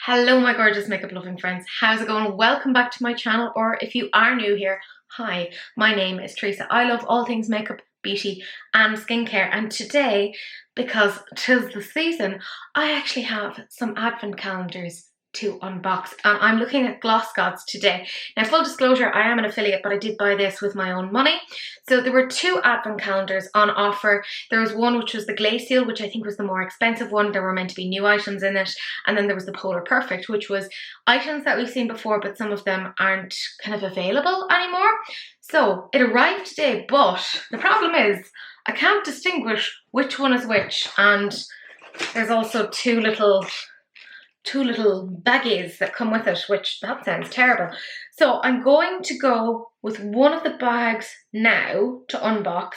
Hello my gorgeous makeup loving friends, how's it going? Welcome back to my channel, or if you are new here, hi, my name is Teresa. I love all things makeup, beauty and skincare, and today, because 'tis the season, I actually have some advent calendars to unbox, and I'm looking at Gloss Gods today. Now, full disclosure, I am an affiliate, but I did buy this with my own money. So there were two advent calendars on offer. There was one which was the Glacial, which I think was the more expensive one. There were meant to be new items in it, and then there was the Polar Perfect, which was items that we've seen before, but some of them aren't kind of available anymore. So it arrived today, but the problem is I can't distinguish which one is which, and there's also two little baggies that come with it, which that sounds terrible. So I'm going to go with one of the bags now to unbox,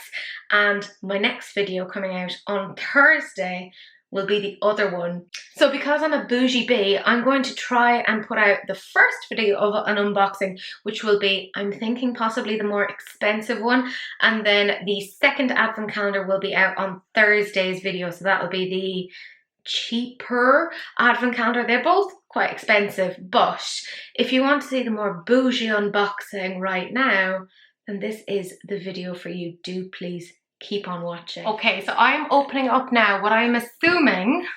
and my next video coming out on Thursday will be the other one. So because I'm a bougie bee, I'm going to try and put out the first video of an unboxing, which will be, I'm thinking, possibly the more expensive one, and then the second advent calendar will be out on Thursday's video, so that will be the cheaper advent calendar. They're both quite expensive, but if you want to see the more bougie unboxing right now, then this is the video for you. Do please keep on watching. Okay, so I'm opening up now what I'm assuming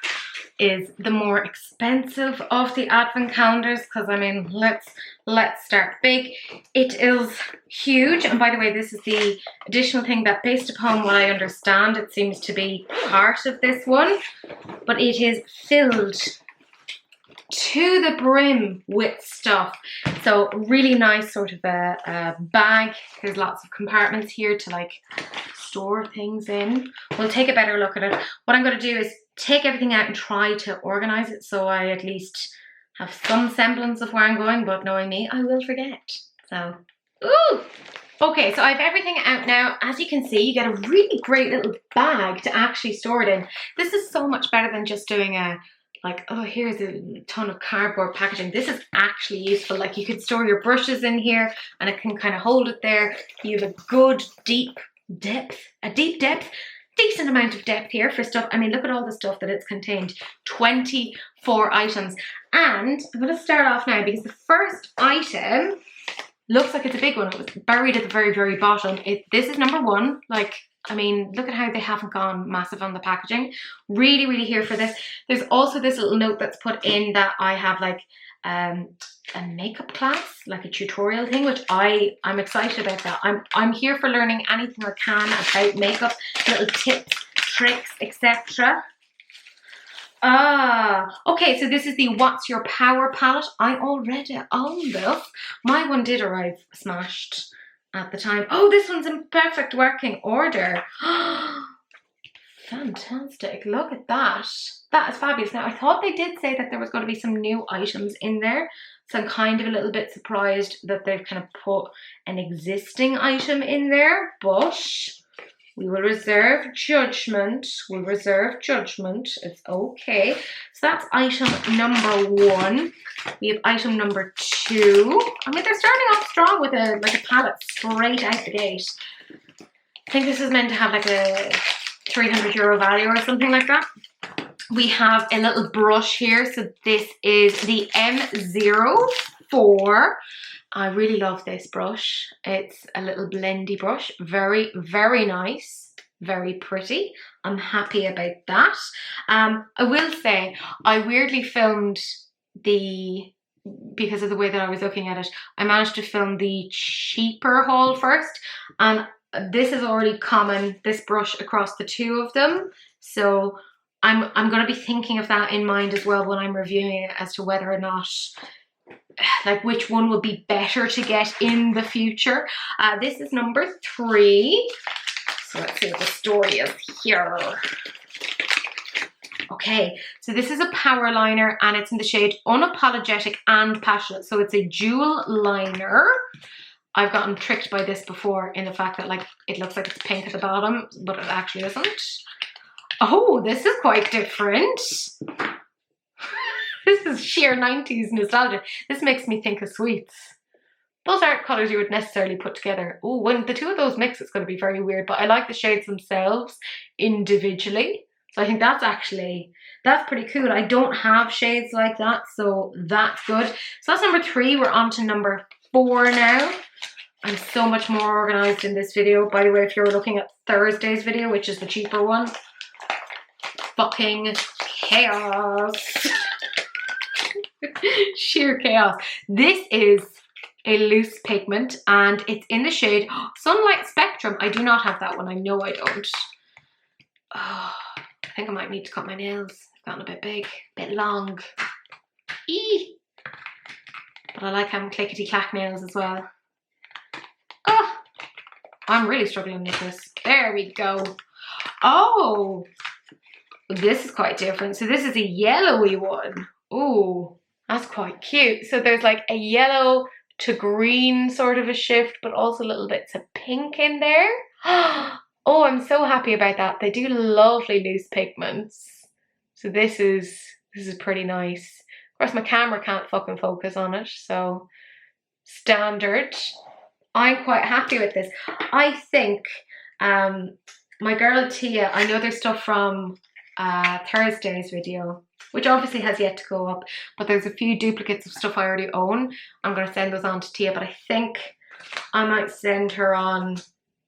is the more expensive of the advent calendars, because I mean, let's start big. It is huge, and by the way, this is the additional thing that, based upon what I understand, it seems to be part of this one, but it is filled to the brim with stuff. So really nice sort of a bag. There's lots of compartments here to like store things in. We'll take a better look at it. What I'm going to do is take everything out and try to organize it so I at least have some semblance of where I'm going, but knowing me, I will forget. So, ooh! Okay, so I have everything out now. As you can see, you get a really great little bag to actually store it in. This is so much better than just doing a, like, oh, here's a ton of cardboard packaging. This is actually useful. Like, you could store your brushes in here and it can kind of hold it there. You have a good deep depth, decent amount of depth here for stuff. I mean, look at all the stuff that it's contained. 24 items. And I'm going to start off now because the first item looks like it's a big one. It was buried at the very, very bottom. This is number one. Like, I mean, look at how they haven't gone massive on the packaging. Really, really here for this. There's also this little note that's put in that I have like a makeup class, like a tutorial thing, which I'm excited about that. I'm here for learning anything I can about makeup, little tips, tricks, etc. Okay, so this is the What's Your Power palette. I already own this. My one did arrive smashed at the time. Oh, this one's in perfect working order. Fantastic, look at that. That is fabulous. Now, I thought they did say that there was going to be some new items in there, so I'm kind of a little bit surprised that they've kind of put an existing item in there, but we will reserve judgment. We'll reserve judgment. It's okay. So that's item number one. We have item number two. I mean, they're starting off strong with a palette straight out the gate. I think this is meant to have like a €300 value or something like that. We have a little brush here. So this is the M04. I really love this brush. It's a little blendy brush. Very, very nice. Very pretty. I'm happy about that. I will say, I weirdly filmed because of the way that I was looking at it, I managed to film the cheaper haul first. And this is already common, this brush across the two of them. So I'm going to be thinking of that in mind as well when I'm reviewing it, as to whether or not, like, which one would be better to get in the future. This is number three. So let's see what the story is here. Okay, so this is a power liner and it's in the shade Unapologetic and Passionate. So it's a dual liner. I've gotten tricked by this before in the fact that, like, it looks like it's pink at the bottom, but it actually isn't. Oh, this is quite different. This is sheer 90s nostalgia. This makes me think of sweets. Those aren't colours you would necessarily put together. Oh, when the two of those mix, it's going to be very weird, but I like the shades themselves individually. So I think that's actually, That's pretty cool. I don't have shades like that, so that's good. So that's number 3. We're on to number 4 now. I'm so much more organized in this video. By the way, if you're looking at Thursday's video, which is the cheaper one, fucking chaos. Sheer chaos. This is a loose pigment and it's in the shade Sunlight Spectrum. I do not have that one. I know I don't. Oh, I think I might need to cut my nails. They've gotten a bit big, a bit long. Eee. But I like having clickety clack nails as well. Oh, I'm really struggling with this. There we go. Oh, this is quite different. So this is a yellowy one. Oh, that's quite cute. So there's like a yellow to green sort of a shift, but also little bits of pink in there. Oh, I'm so happy about that. They do lovely loose pigments. So this is pretty nice. Of course, my camera can't fucking focus on it, so standard. I'm quite happy with this. I think my girl Tia, I know there's stuff from Thursday's video, which obviously has yet to go up, but there's a few duplicates of stuff I already own. I'm going to send those on to Tia, but I think I might send her on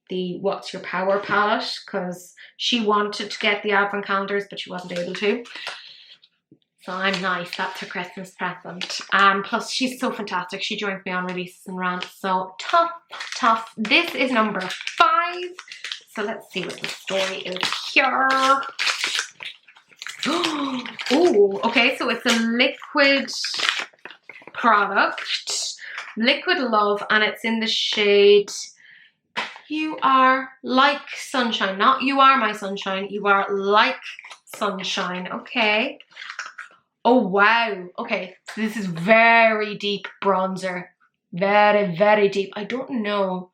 the What's Your Power palette, because she wanted to get the advent calendars, but she wasn't able to. So I'm nice, that's her Christmas present. Plus she's so fantastic, she joins me on releases and rants, so tough. This is number 5, so let's see what the story is here. Oh, okay, so it's a liquid product, Liquid Love, and it's in the shade You Are Like Sunshine. Not You Are My Sunshine, You Are Like Sunshine. Okay. Oh, wow. Okay, so this is very deep bronzer. Very, very deep. I don't know.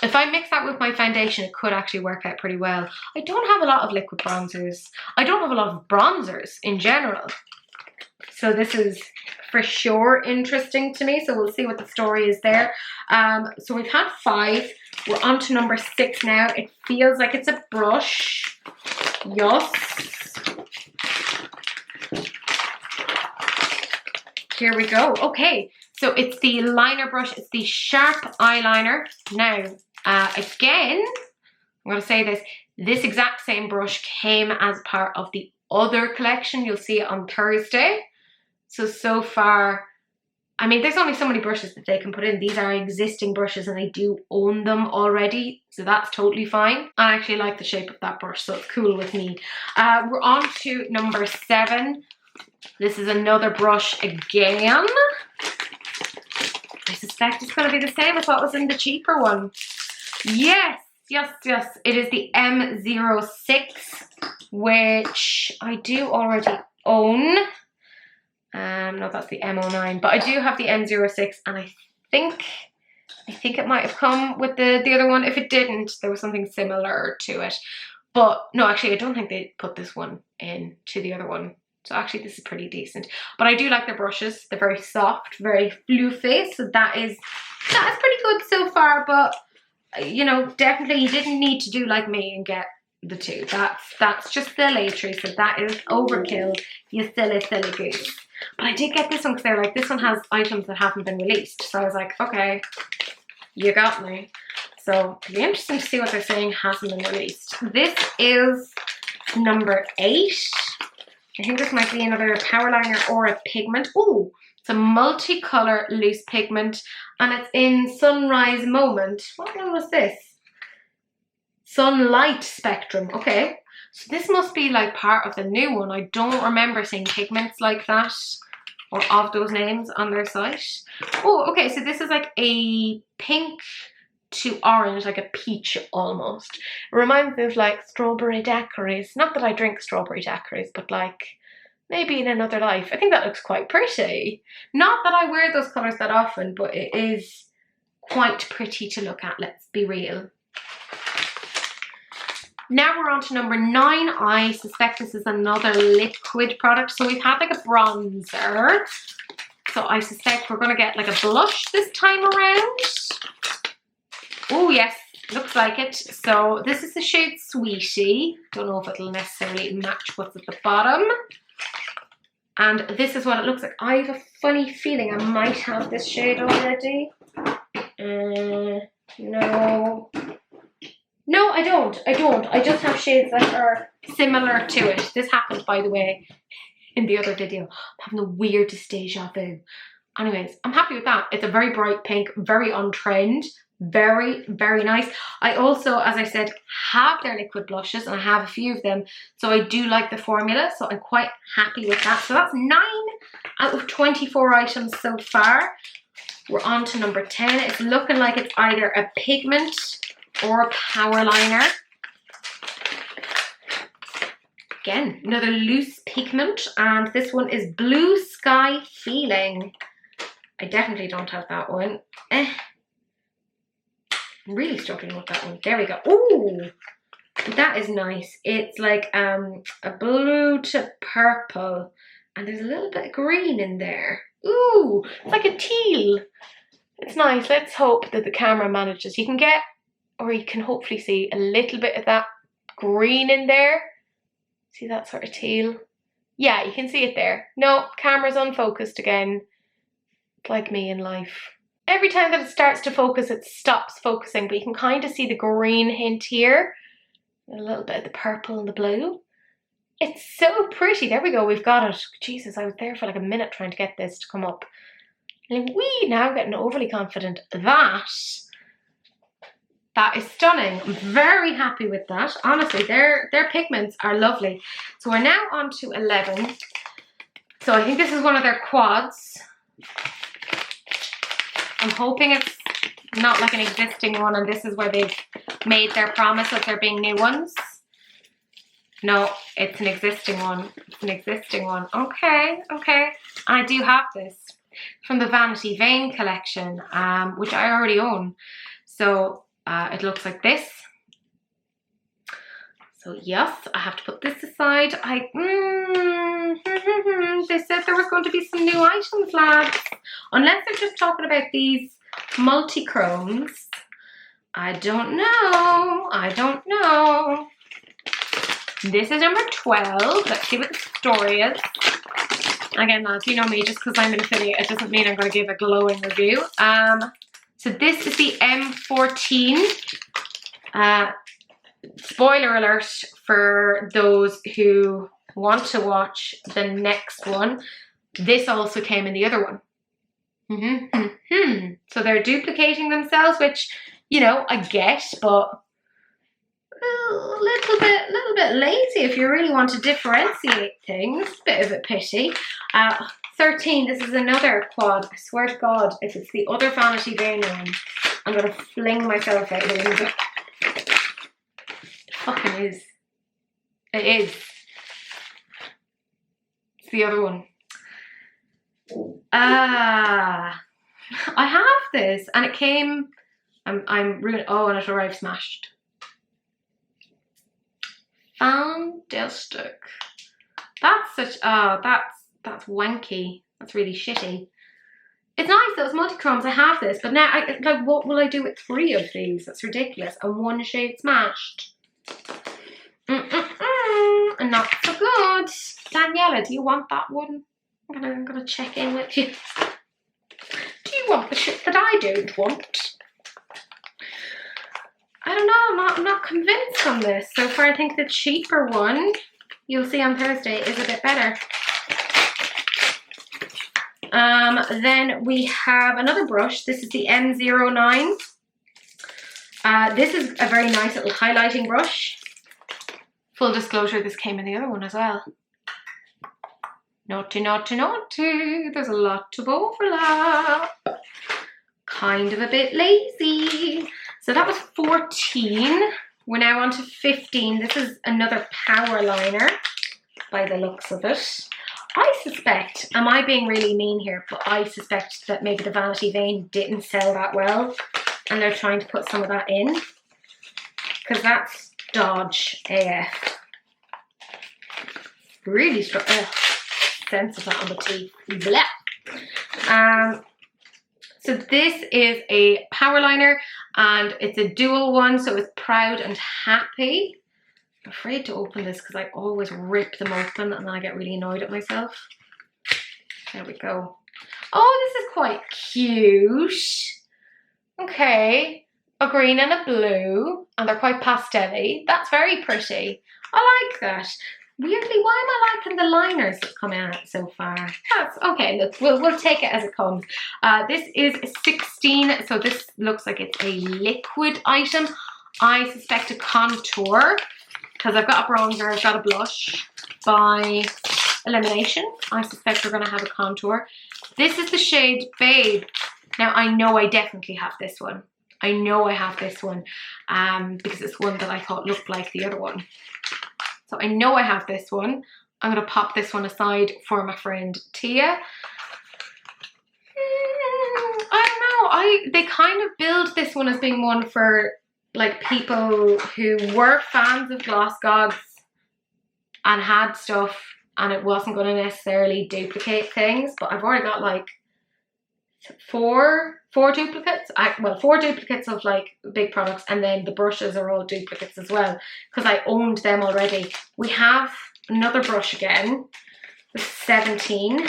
If I mix that with my foundation, it could actually work out pretty well. I don't have a lot of liquid bronzers. I don't have a lot of bronzers in general. So this is for sure interesting to me. So we'll see what the story is there. So we've had 5. We're on to number 6 now. It feels like it's a brush. Yes. Here we go. Okay. So it's the liner brush. It's the Sharp eyeliner. Now, again, I'm going to say this exact same brush came as part of the other collection. You'll see it on Thursday. So far, I mean, there's only so many brushes that they can put in. These are existing brushes and I do own them already. So that's totally fine. I actually like the shape of that brush, so it's cool with me. We're on to number 7. This is another brush again. I suspect it's going to be the same as what was in the cheaper one. Yes. It is the M06, which I do already own. No, that's the M09, but I do have the M06, and I think it might have come with the other one. If it didn't, there was something similar to it. But no, actually, I don't think they put this one in to the other one. So actually this is pretty decent. But I do like their brushes. They're very soft, very fluffy. So that is pretty good so far. But, you know, definitely you didn't need to do like me and get the 2. That's just silly, Teresa. That is overkill. You silly goose. But I did get this one because they're like, this one has items that haven't been released. So I was like, okay, you got me. So it'll be interesting to see what they're saying hasn't been released. This is number 8. I think this might be another power liner or a pigment. Oh, it's a multicolor loose pigment and it's in Sunrise Moment. What one was this? Sunlight Spectrum. Okay, so this must be like part of the new one. I don't remember seeing pigments like that or of those names on their site. Oh, okay, so this is like a pink to orange, like a peach almost. It reminds me of like strawberry daiquiris. Not that I drink strawberry daiquiris, but like maybe in another life. I think that looks quite pretty. Not that I wear those colours that often, but it is quite pretty to look at, let's be real. Now we're on to number 9. I suspect this is another liquid product. So we've had like a bronzer. So I suspect we're going to get like a blush this time around. Oh yes, looks like it. So this is the shade Sweetie. Don't know if it'll necessarily match what's at the bottom. And this is what it looks like. I have a funny feeling I might have this shade already. No. No, I don't. I just have shades that are similar to it. This happened, by the way, in the other video. I'm having the weirdest deja vu. Anyways, I'm happy with that. It's a very bright pink, very on trend. Very, very nice. I also, as I said, have their liquid blushes, and I have a few of them. So I do like the formula, so I'm quite happy with that. So that's 9 out of 24 items so far. We're on to number 10. It's looking like it's either a pigment or a power liner. Again, another loose pigment, and this one is Blue Sky Feeling. I definitely don't have that one. I'm really struggling with that one. There we go. Ooh, that is nice. It's like a blue to purple, and there's a little bit of green in there. Ooh, it's like a teal. It's nice. Let's hope that the camera manages. You can get, or you can hopefully see a little bit of that green in there. See that sort of teal? Yeah, you can see it there. No, camera's unfocused again. It's like me in life. Every time that it starts to focus, it stops focusing, but you can kind of see the green hint here. A little bit of the purple and the blue. It's so pretty. There we go, we've got it. Jesus, I was there for like a minute trying to get this to come up. And now getting overly confident. That is stunning. I'm very happy with that. Honestly, their pigments are lovely. So we're now on to 11. So I think this is one of their quads. I'm hoping it's not like an existing one and this is where they've made their promise of there being new ones. No, it's an existing one. It's an existing one. Okay, okay. I do have this from the Vanity Vein collection, which I already own. So it looks like this. So yes, I have to put this aside. They said there was going to be some new items, lads. Unless they're just talking about these multi-chromes. I don't know. I don't know. This is number 12. Let's see what the story is. Again, lads, you know me, just because I'm an affiliate, it doesn't mean I'm going to give a glowing review. So this is the M14. Spoiler alert for those who want to watch the next one. This also came in the other one. So they're duplicating themselves, which, you know, I get, but a little bit lazy if you really want to differentiate things. Bit of a pity. 13, this is another quad. I swear to God, if it's the other Vanity Vein one, I'm going to fling myself out the window. It fucking is. It is. It's the other one. I have this, and it came. I'm ruined. Oh, and it arrived smashed. Fantastic. That's such. Oh, that's wanky. That's really shitty. It's nice, those multi-chromes. I have this, but now, like, what will I do with 3 of these? That's ridiculous. And 1 shade smashed. And not so good. Daniela, do you want that one? I'm gonna check in with you. Do you want the shit that I don't want? I don't know, I'm not convinced on this. So far, I think the cheaper one, you'll see on Thursday, is a bit better. Then we have another brush. This is the M09. This is a very nice little highlighting brush. Full disclosure, this came in the other one as well. Naughty, naughty, naughty. There's a lot of overlap. Kind of a bit lazy. So that was 14. We're now on to 15. This is another power liner by the looks of it. I suspect, am I being really mean here, but I suspect that maybe the Vanity Vein didn't sell that well and they're trying to put some of that in, because that's dodge AF. Really strong. Sense of that on the teeth. Blah. So this is a power liner and it's a dual one, so it's Proud and Happy. I'm afraid to open this because I always rip them open and then I get really annoyed at myself. There we go. Oh, this is quite cute. Okay. A green and a blue, and they're quite pastel-y. That's very pretty. I like that. Weirdly, why am I liking the liners that's coming out so far? That's okay. Look, we'll take it as it comes. This is 16, so this looks like it's a liquid item. I suspect a contour because I've got a bronzer, I've got a blush by elimination. I suspect we're going to have a contour. This is the shade Babe. Now I know I definitely have this one. I know I have this one because it's one that I thought looked like the other one. So I know I have this one. I'm going to pop this one aside for my friend Tia. I don't know. They kind of build this one as being one for like people who were fans of Gloss Gods and had stuff and it wasn't going to necessarily duplicate things. But I've already got like four duplicates. Well, 4 duplicates of like big products, and then the brushes are all duplicates as well because I owned them already. We have another brush again, the 17,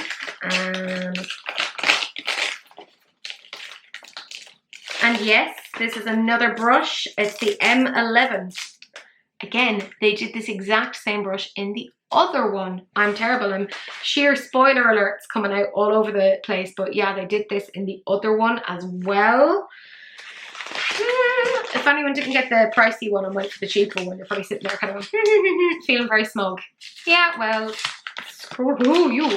and yes, this is another brush. It's the M11. Again, they did this exact same brush in the other one. I'm terrible. I'm sheer spoiler alerts coming out all over the place. But yeah, they did this in the other one as well. If anyone didn't get the pricey one and went for the cheaper one, you're probably sitting there kind of feeling very smug. Yeah, well, screw you.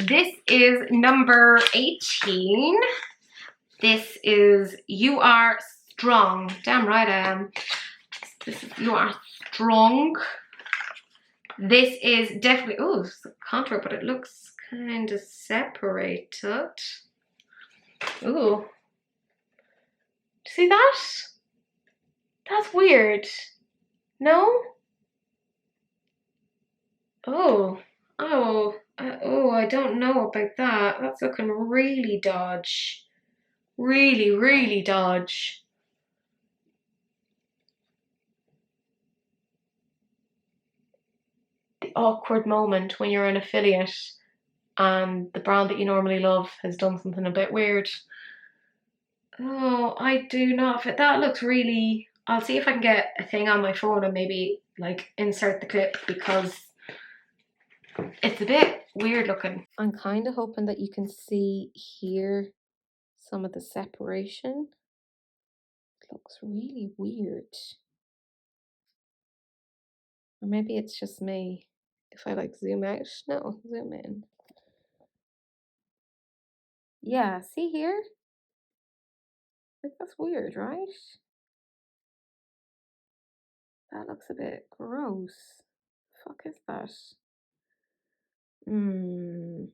This is number 18. This is You Are Strong. Damn right I am. This is You Are Strong. This is definitely, oh, it's a contour, but it looks kind of separated. Ooh. See that? That's weird. No? Oh, I don't know about that. That's looking really dodge. Really, really dodge. The awkward moment when you're an affiliate and the brand that you normally love has done something a bit weird. Oh, I do not fit. That looks really... I'll see if I can get a thing on my phone and maybe like insert the clip because it's a bit weird looking. I'm kind of hoping that you can see here some of the separation. It looks really weird. Or maybe it's just me. If I like zoom out, no, zoom in. Yeah, see here? Like that's weird, right? That looks a bit gross. The fuck is that? No.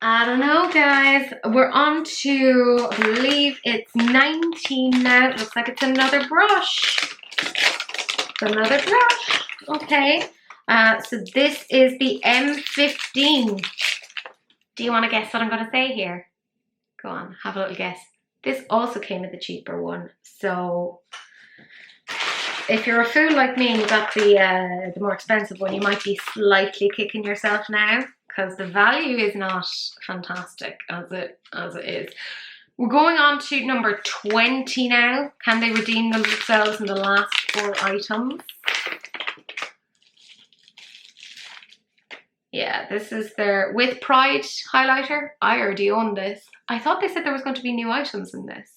I don't know, guys. We're on to, I believe it's 19 now. It looks like it's another brush. It's another brush. Okay. So this is the M15. Do you want to guess what I'm going to say here? Go on, have a little guess. This also came with the cheaper one. So if you're a fool like me and you got the more expensive one, you might be slightly kicking yourself now because the value is not fantastic as it is. We're going on to number 20 now. Can they redeem themselves in the last 4 items? Yeah, this is their With Pride highlighter. I already own this. I thought they said there was going to be new items in this.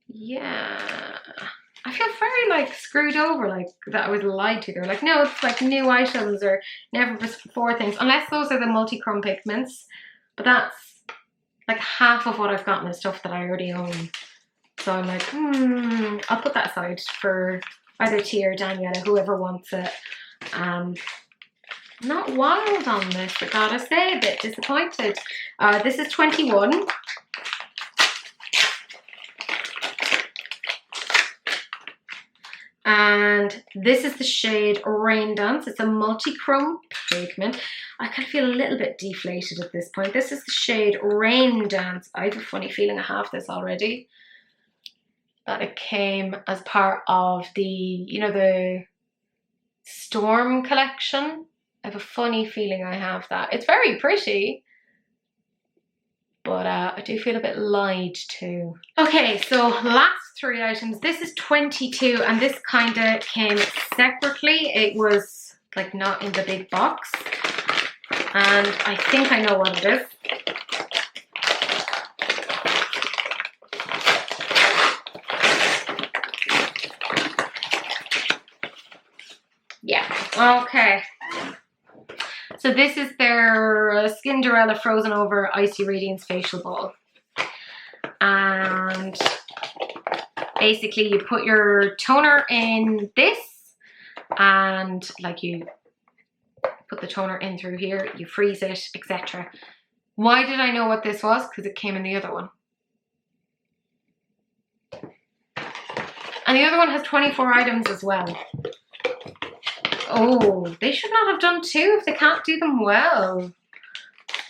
Yeah. I feel very like screwed over, like that I was lied to. They're like, no, it's like new items or never before things. Unless those are the multi-chrome pigments. But that's like half of what I've gotten is stuff that I already own. So I'm like, I'll put that aside for either Tia or Daniela, whoever wants it. Not wild on this, I gotta say, a bit disappointed. This is 21. And this is the shade Rain Dance. It's a multi-chrome pigment. I kind of feel a little bit deflated at this point. This is the shade Rain Dance. I have a funny feeling I have this already. That it came as part of the, you know, the Storm collection. I have a funny feeling I have that. It's very pretty, but I do feel a bit lied to. Okay, so last 3 items. This is 22, and this kind of came separately. It was like not in the big box, and I think I know what it is. Yeah, okay. So this is their Skinderella Frozen Over Icy Radiance Facial Ball. And basically you put your toner in this, and like you put the toner in through here, you freeze it, etc. Why did I know what this was? Because it came in the other one. And the other one has 24 items as well. Oh, they should not have done 2 if they can't do them well.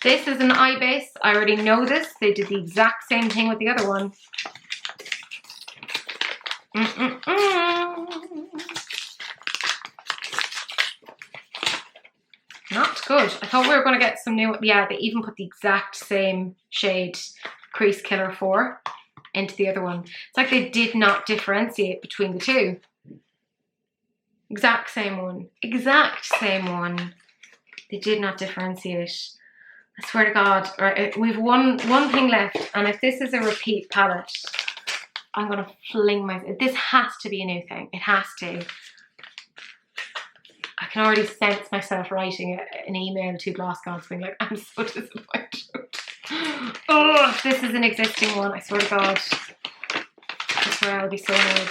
This is an eye base. I already know this. They did the exact same thing with the other one. Not good. I thought we were going to get some new... Yeah, they even put the exact same shade Crease Killer 4 into the other one. It's like they did not differentiate between the 2. Exact same one. Exact same one. They did not differentiate. I swear to God. Right, we've one thing left, and if this is a repeat palette, I'm gonna fling my... This has to be a new thing. It has to. I can already sense myself writing an email to Gloss Gods being like, I'm so disappointed. Oh, this is an existing one. I swear to God. I swear I'll be so annoyed.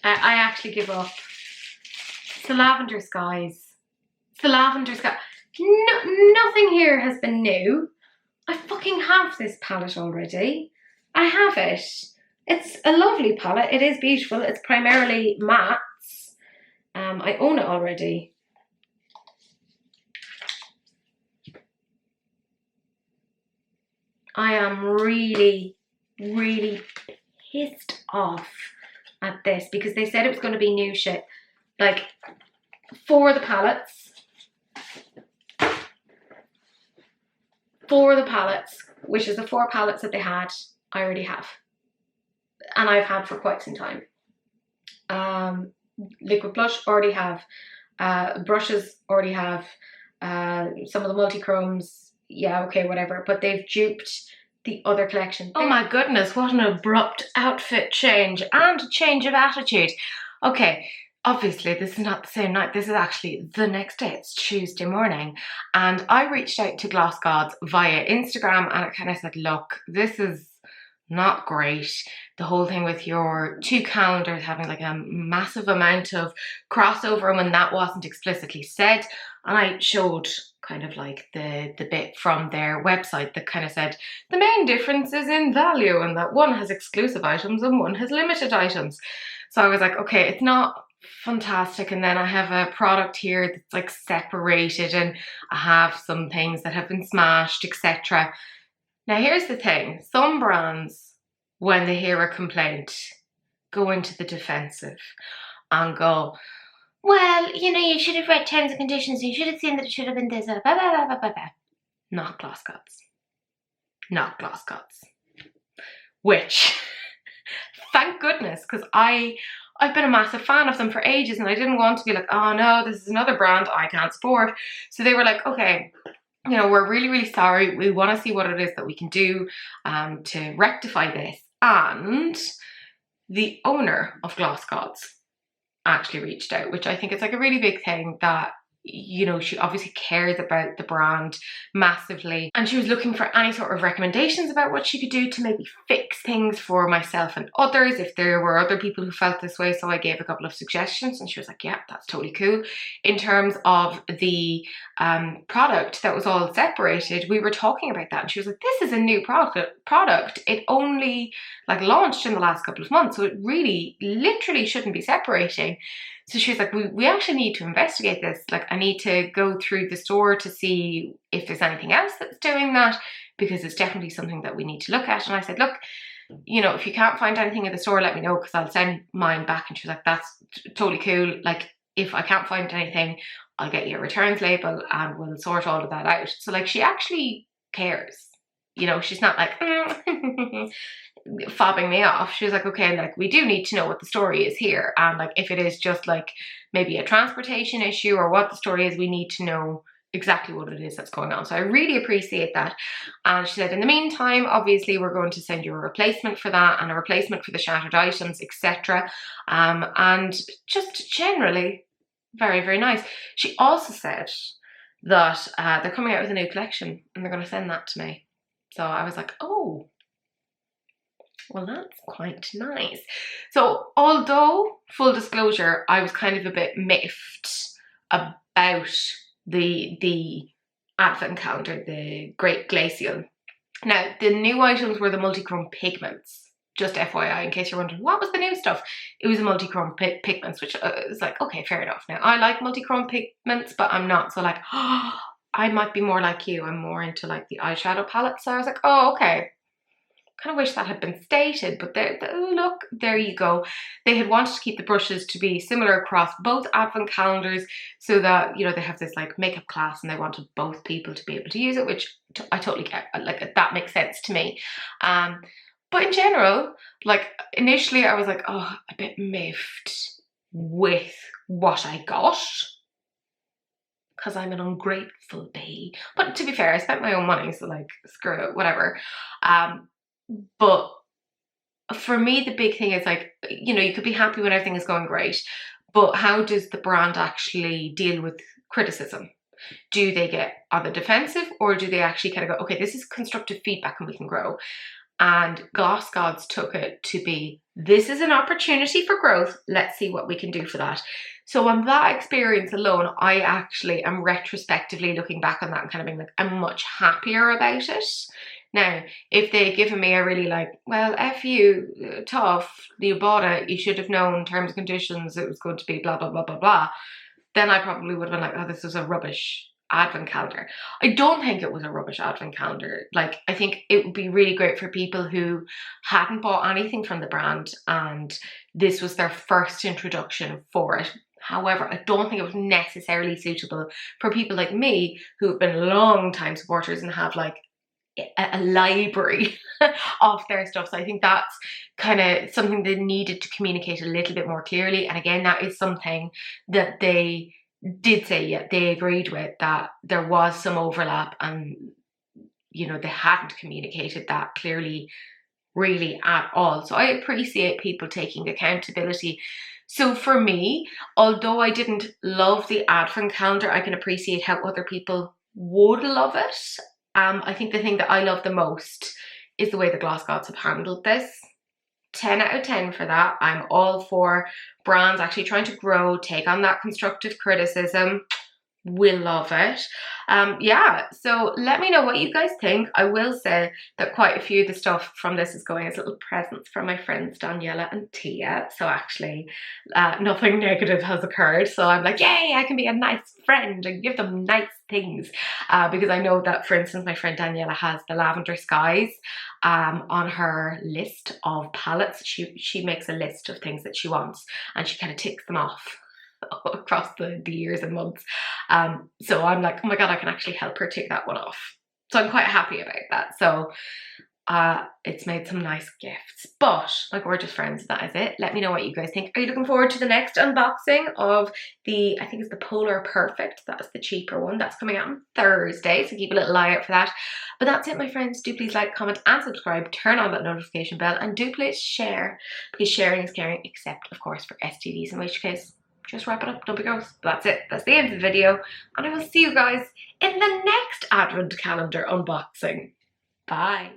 I actually give up. It's the Lavender Skies. It's the Lavender Sky. No, nothing here has been new. I fucking have this palette already. I have it. It's a lovely palette. It is beautiful. It's primarily mattes. I own it already. I am really, really pissed off at this because they said it was going to be new shit. Like, 4 of the palettes. 4 of the palettes, which is the 4 palettes that they had, I already have. And I've had for quite some time. Liquid blush, already have. Brushes, already have. Some of the multi-chromes, yeah, okay, whatever. But they've duped the other collection. Oh my goodness, what an abrupt outfit change and a change of attitude. Okay, obviously this is not the same night. This is actually the next day. It's Tuesday morning. And I reached out to Gloss Gods via Instagram, and I kind of said, look, this is not great. The whole thing with your 2 calendars having like a massive amount of crossover when that wasn't explicitly said. And I showed kind of like the bit from their website that kind of said the main difference is in value, and that one has exclusive items and one has limited items. So I was like, okay, it's not fantastic. And then I have a product here that's like separated, and I have some things that have been smashed, etc. Now here's the thing, some brands, when they hear a complaint, go into the defensive and go, well, you know, you should have read terms and conditions, you should have seen that it should have been this, blah, blah, blah, blah, blah, blah. Not Gloss Gods. Not Gloss Gods. Which, thank goodness, because I've been a massive fan of them for ages, and I didn't want to be like, oh no, this is another brand I can't support. So they were like, okay, you know, we're really, really sorry. We want to see what it is that we can do to rectify this. And the owner of Gloss Gods actually reached out, which I think is like a really big thing, that, you know, she obviously cares about the brand massively, and she was looking for any sort of recommendations about what she could do to maybe fix things for myself and others if there were other people who felt this way. So I gave a couple of suggestions, and she was like, yeah, that's totally cool. In terms of the product that was all separated, we were talking about that, and she was like, this is a new product. It only like launched in the last couple of months, so it really literally shouldn't be separating. So she was like, we actually need to investigate this. Like, I I need to go through the store to see if there's anything else that's doing that, because it's definitely something that we need to look at. And I said, look, you know, if you can't find anything in the store, let me know, because I'll send mine back. And she was like, that's totally cool. Like, if I can't find anything, I'll get you a returns label and we'll sort all of that out. So like, she actually cares. You know, she's not like fobbing me off. She was like, okay, like, we do need to know what the story is here. And like, if it is just like maybe a transportation issue or what the story is, we need to know exactly what it is that's going on. So I really appreciate that. And she said, in the meantime, obviously we're going to send you a replacement for that and a replacement for the shattered items, etc. And just generally very, very nice. She also said that they're coming out with a new collection and they're going to send that to me. So I was like, oh, well, that's quite nice. So although, full disclosure, I was kind of a bit miffed about the advent calendar, the Great Glacial. Now, the new items were the multichrome pigments. Just FYI, in case you're wondering, what was the new stuff? It was the multichrome pigments, which is like, okay, fair enough. Now, I like multichrome pigments, but I'm not. So like, oh, I might be more like you. I'm more into like the eyeshadow palette. So I was like, oh, okay. Kind of wish that had been stated, but look, there you go. They had wanted to keep the brushes to be similar across both advent calendars, so that, you know, they have this like makeup class and they wanted both people to be able to use it, which I totally get. Like, that makes sense to me. But in general, like, initially I was like, oh, a bit miffed with what I got, because I'm an ungrateful bee. But to be fair, I spent my own money, so like, screw it, whatever. But for me, the big thing is like, you know, you could be happy when everything is going great, but how does the brand actually deal with criticism? Do they get on the defensive, or do they actually kind of go, okay, this is constructive feedback and we can grow? And Gloss Gods took it to be, this is an opportunity for growth. Let's see what we can do for that. So on that experience alone, I actually am retrospectively looking back on that and kind of being like, I'm much happier about it. Now, if they'd given me a really like, well, F you, tough, you bought it, you should have known terms and conditions, it was going to be blah, blah, blah, blah, blah, then I probably would have been like, oh, this was a rubbish advent calendar. I don't think it was a rubbish advent calendar. Like, I think it would be really great for people who hadn't bought anything from the brand and this was their first introduction for it. However, I don't think it was necessarily suitable for people like me who have been long time supporters and have like a library of their stuff. So I think that's kind of something they needed to communicate a little bit more clearly. And again, that is something that they did say, yeah, they agreed with, that there was some overlap and, you know, they hadn't communicated that clearly really at all. So I appreciate people taking accountability. So for me, although I didn't love the advent calendar, I can appreciate how other people would love it. I think the thing that I love the most is the way the Gloss Gods have handled this. 10 out of 10 for that. I'm all for brands actually trying to grow, take on that constructive criticism. Will love it. Yeah, so let me know what you guys think. I will say that quite a few of the stuff from this is going as little presents from my friends Daniela and Tia. So actually nothing negative has occurred. So I'm like, yay, I can be a nice friend and give them nice things. Because I know that, for instance, my friend Daniela has the Lavender Skies on her list of palettes. She makes a list of things that she wants and she kind of ticks them off across the years and months. So I'm like, oh my god, I can actually help her take that one off. So I'm quite happy about that. So it's made some nice gifts. But my gorgeous friends, that is it. Let me know what you guys think. Are you looking forward to the next unboxing of the, I think it's the Polar Perfect. That's the cheaper one. That's coming out on Thursday, so keep a little eye out for that. But that's it, my friends. Do please like, comment and subscribe. Turn on that notification bell and do please share, because sharing is caring, except of course for STDs, in which case just wrap it up, don't be gross. That's it, that's the end of the video, and I will see you guys in the next advent calendar unboxing. Bye.